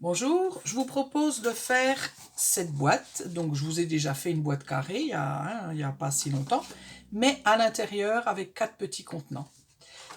Bonjour, je vous propose de faire cette boîte. Donc, je vous ai déjà fait une boîte carrée il y a pas si longtemps, mais à l'intérieur avec 4 petits contenants.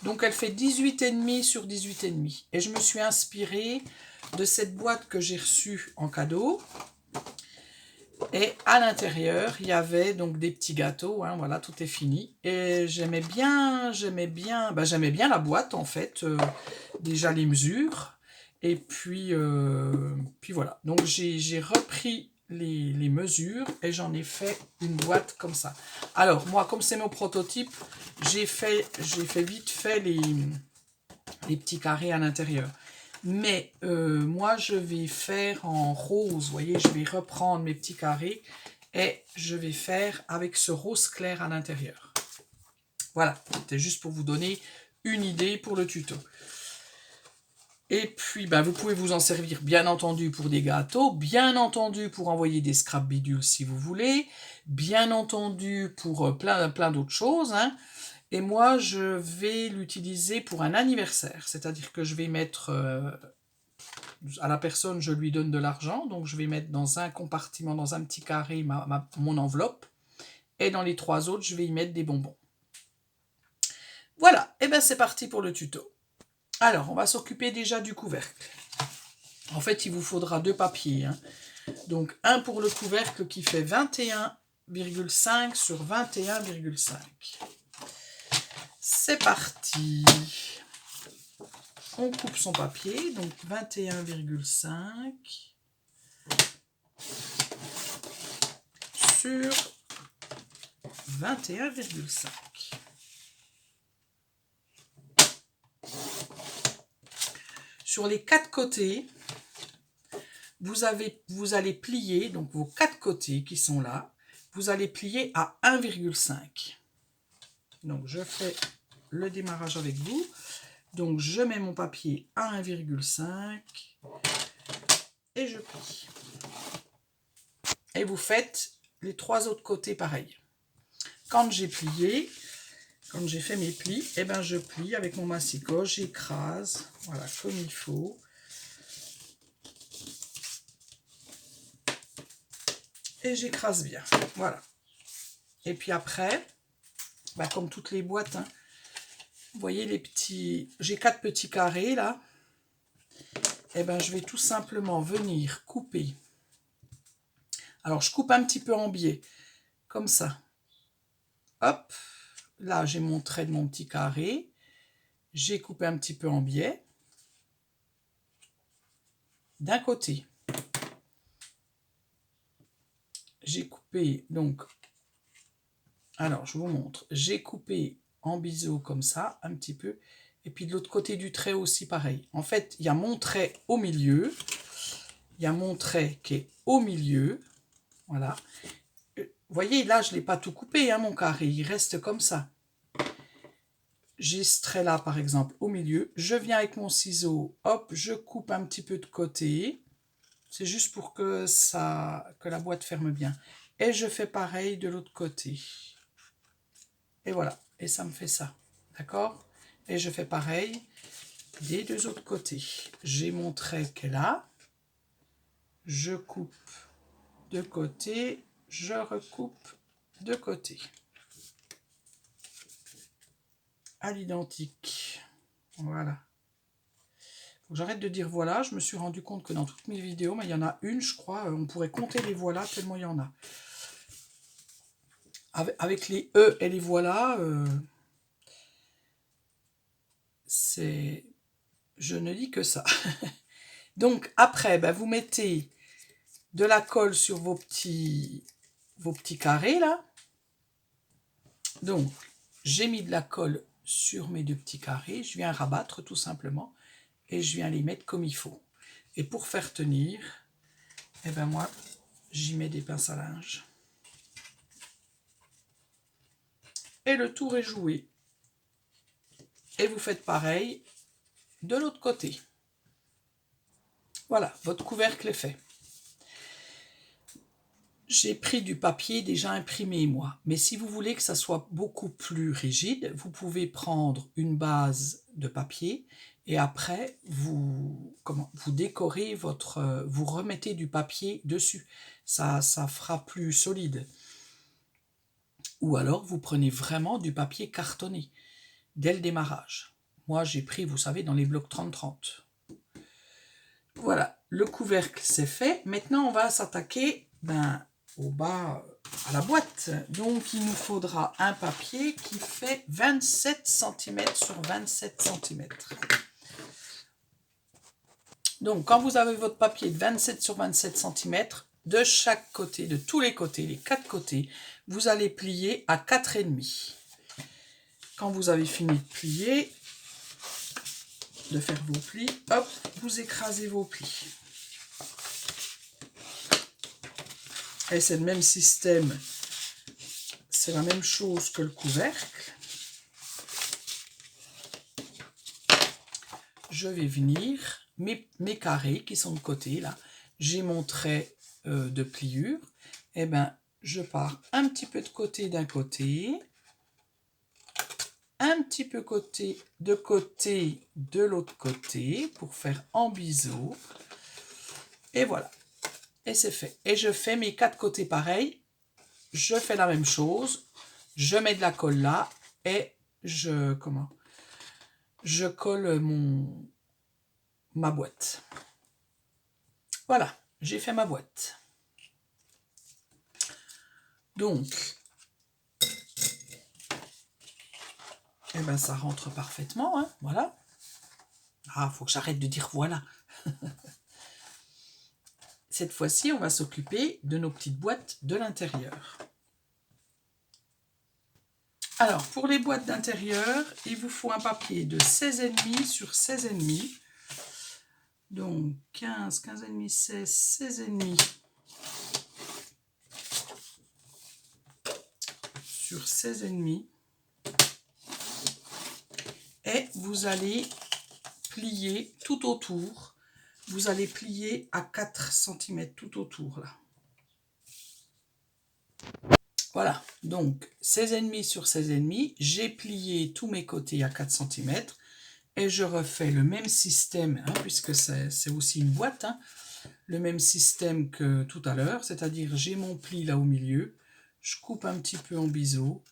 Donc, elle fait 18,5 sur 18,5. Et je me suis inspirée de cette boîte que j'ai reçue en cadeau. Et à l'intérieur, il y avait donc des petits gâteaux. Voilà, tout est fini. Et j'aimais bien la boîte en fait. Déjà les mesures. Et puis voilà. Donc j'ai repris les mesures et j'en ai fait une boîte comme ça. Alors moi, comme c'est mon prototype, j'ai fait vite fait les petits carrés à l'intérieur. Mais moi, je vais faire en rose. Vous voyez, je vais reprendre mes petits carrés et je vais faire avec ce rose clair à l'intérieur. Voilà, c'était juste pour vous donner une idée pour le tuto. Et puis, vous pouvez vous en servir, bien entendu, pour des gâteaux, bien entendu, pour envoyer des scrap bidules si vous voulez, bien entendu, pour plein d'autres choses. Et moi, je vais l'utiliser pour un anniversaire, c'est-à-dire que je vais mettre à la personne, je lui donne de l'argent, donc je vais mettre dans un compartiment, dans un petit carré, mon enveloppe, et dans les 3 autres, je vais y mettre des bonbons. Voilà, et c'est parti pour le tuto. Alors, on va s'occuper déjà du couvercle. En fait, il vous faudra 2 papiers. Donc, un pour le couvercle qui fait 21,5 sur 21,5. C'est parti. On coupe son papier, donc 21,5 sur 21,5. Sur les 4 côtés, vous allez plier, donc vos 4 côtés qui sont là, vous allez plier à 1,5. Donc je fais le démarrage avec vous. Donc je mets mon papier à 1,5 et je plie. Et vous faites les 3 autres côtés pareil. Quand j'ai plié, quand j'ai fait mes plis, je plie avec mon massicot, j'écrase, voilà, comme il faut. Et j'écrase bien, voilà. Et puis après, comme toutes les boîtes, vous voyez les petits, j'ai 4 petits carrés là. Je vais tout simplement venir couper. Alors je coupe un petit peu en biais, comme ça. Hop, là j'ai mon trait de mon petit carré. J'ai coupé un petit peu en biais. D'un côté. J'ai coupé donc. Alors je vous montre. J'ai coupé en biseau comme ça, un petit peu. Et puis de l'autre côté du trait aussi pareil. En fait, il y a mon trait au milieu. Il y a mon trait qui est au milieu. Voilà. Vous voyez, là, je ne l'ai pas tout coupé, mon carré. Il reste comme ça. J'ai ce trait-là, par exemple, au milieu. Je viens avec mon ciseau. Hop, je coupe un petit peu de côté. C'est juste pour que la boîte ferme bien. Et je fais pareil de l'autre côté. Et voilà. Et ça me fait ça. D'accord? Et je fais pareil des 2 autres côtés. J'ai mon trait qui est là. Je coupe de côté. Je recoupe de côté. À l'identique. Voilà. J'arrête de dire voilà. Je me suis rendu compte que dans toutes mes vidéos, il y en a une, je crois. On pourrait compter les voilà tellement il y en a. Avec les E et les voilà, je ne dis que ça. Donc après, vous mettez de la colle sur vos petits carrés là. Donc j'ai mis de la colle sur mes 2 petits carrés. Je viens rabattre tout simplement et je viens les mettre comme il faut. Et pour faire tenir, moi j'y mets des pinces à linge. Et le tour est joué. Et vous faites pareil de l'autre côté. Voilà, votre couvercle est fait. J'ai pris du papier déjà imprimé, moi. Mais si vous voulez que ça soit beaucoup plus rigide, vous pouvez prendre une base de papier Et après, vous décorez vous remettez du papier dessus. Ça fera plus solide. Ou alors, vous prenez vraiment du papier cartonné dès le démarrage. Moi, j'ai pris, vous savez, dans les blocs 30-30. Voilà, le couvercle, c'est fait. Maintenant, on va s'attaquer au bas, à la boîte. Donc, il nous faudra un papier qui fait 27 cm sur 27 cm. Donc, quand vous avez votre papier de 27 sur 27 cm, de chaque côté, de tous les côtés, les 4 côtés, vous allez plier à 4,5. Quand vous avez fini de plier, de faire vos plis, hop, vous écrasez vos plis. Et c'est le même système, c'est la même chose que le couvercle. Je vais venir, mes carrés qui sont de côté, là, j'ai mon trait de pliure, et je pars un petit peu de côté d'un côté, un petit peu de l'autre côté, pour faire en biseau, et voilà, et c'est fait. Et je fais mes 4 côtés pareils, je fais la même chose, je mets de la colle là, et je colle ma boîte. Voilà, j'ai fait ma boîte. Donc, ça rentre parfaitement, hein, voilà. Ah, faut que j'arrête de dire voilà. Cette fois-ci, on va s'occuper de nos petites boîtes de l'intérieur. Alors, pour les boîtes d'intérieur, il vous faut un papier de 16,5 sur 16,5. Donc, 15, 15,5, 16, 16,5 sur 16,5. Et vous allez plier tout autour. Vous allez plier à 4 cm tout autour, là. Voilà, donc 16,5 sur 16,5, j'ai plié tous mes côtés à 4 cm et je refais le même système, hein, puisque c'est aussi une boîte, hein, le même système que tout à l'heure, c'est-à-dire j'ai mon pli là au milieu, je coupe un petit peu en biseau,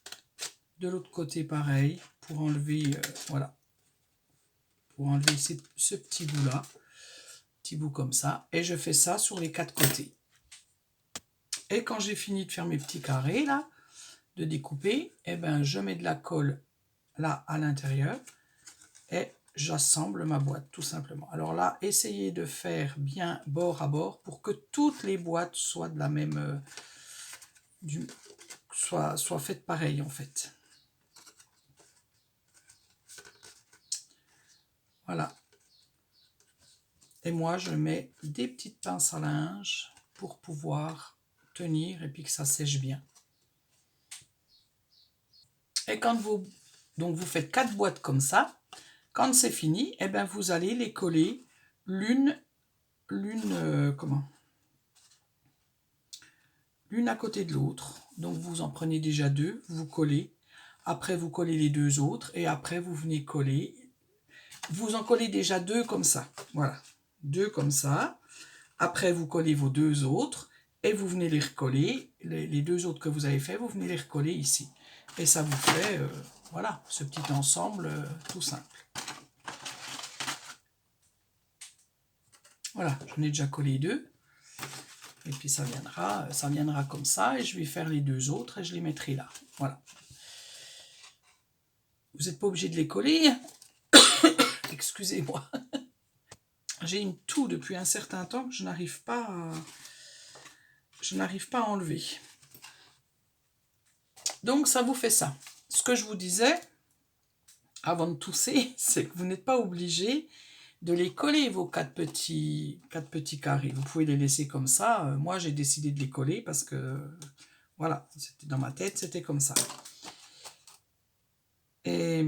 de l'autre côté pareil, pour enlever, voilà, pour enlever ce petit bout là, petit bout comme ça, et je fais ça sur les 4 côtés. Et quand j'ai fini de faire mes petits carrés là, de découper, je mets de la colle là à l'intérieur et j'assemble ma boîte tout simplement. Alors là, essayez de faire bien bord à bord pour que toutes les boîtes soient de la même, soient faites pareil en fait. Voilà. Et moi, je mets des petites pinces à linge pour pouvoir tenir et puis que ça sèche bien. Et quand vous faites 4 boîtes comme ça, quand c'est fini, vous allez les coller l'une à côté de l'autre. Donc vous en prenez déjà 2, vous collez. Après vous collez les 2 autres et après vous venez coller. Vous en collez déjà 2 comme ça. Voilà, 2 comme ça. Après vous collez vos 2 autres et vous venez les recoller. Les 2 autres que vous avez fait, vous venez les recoller ici. Et ça vous fait voilà, ce petit ensemble tout simple. Voilà, j'en ai déjà collé 2. Et puis ça viendra comme ça. Et je vais faire les 2 autres et je les mettrai là. Voilà. Vous n'êtes pas obligé de les coller. Excusez-moi. J'ai une toux depuis un certain temps que je n'arrive pas à enlever. Donc ça vous fait ça. Ce que je vous disais avant de tousser, c'est que vous n'êtes pas obligé de les coller, vos 4 petits carrés. Vous pouvez les laisser comme ça. Moi, j'ai décidé de les coller parce que, voilà, c'était dans ma tête, c'était comme ça. Et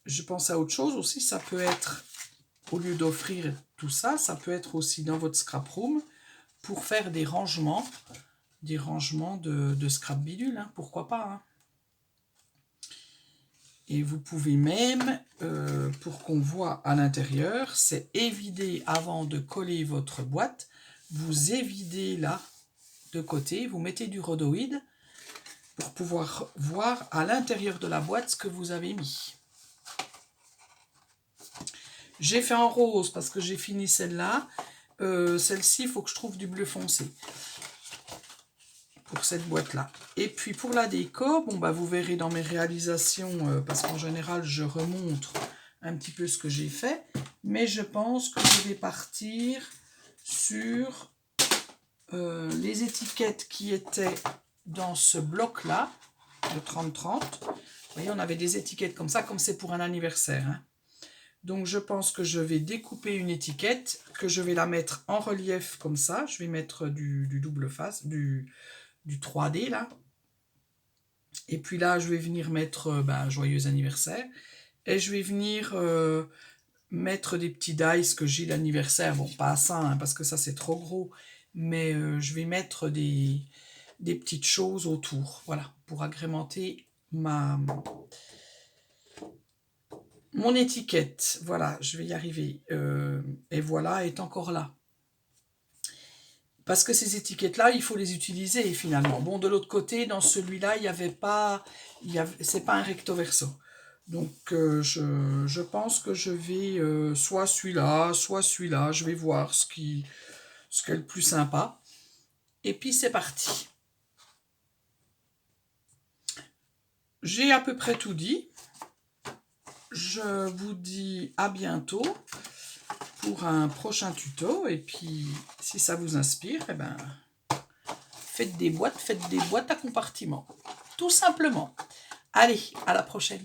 je pense à autre chose aussi, ça peut être, au lieu d'offrir tout ça, ça peut être aussi dans votre scrap room pour faire des rangements de scrap bidule, hein, pourquoi pas. Hein. Et vous pouvez même, pour qu'on voit à l'intérieur, c'est évider avant de coller votre boîte. Vous évidez là, de côté, vous mettez du rhodoïde pour pouvoir voir à l'intérieur de la boîte ce que vous avez mis. J'ai fait en rose parce que j'ai fini celle-là. Celle-ci, il faut que je trouve du bleu foncé pour cette boîte-là. Et puis pour la déco, bon bah vous verrez dans mes réalisations, parce qu'en général je remontre un petit peu ce que j'ai fait, mais je pense que je vais partir sur les étiquettes qui étaient dans ce bloc-là, de 30-30. Vous voyez, on avait des étiquettes comme ça, comme c'est pour un anniversaire, hein. Donc je pense que je vais découper une étiquette, que je vais la mettre en relief comme ça. Je vais mettre du double face, du 3D là. Et puis là, je vais venir mettre joyeux anniversaire. Et je vais venir mettre des petits dice que j'ai d'anniversaire. Bon, pas ça, hein, parce que ça c'est trop gros. Mais je vais mettre des petites choses autour. Voilà, pour agrémenter mon étiquette. Voilà, je vais y arriver. Et voilà, est encore là. Parce que ces étiquettes-là, il faut les utiliser finalement. Bon, de l'autre côté, dans celui-là, il n'y avait pas... c'est pas un recto verso. Donc, je pense que je vais soit celui-là, soit celui-là. Je vais voir ce qui est le plus sympa. Et puis, c'est parti. J'ai à peu près tout dit. Je vous dis à bientôt pour un prochain tuto. Et puis, si ça vous inspire, eh ben, faites des boîtes à compartiments. Tout simplement. Allez, à la prochaine.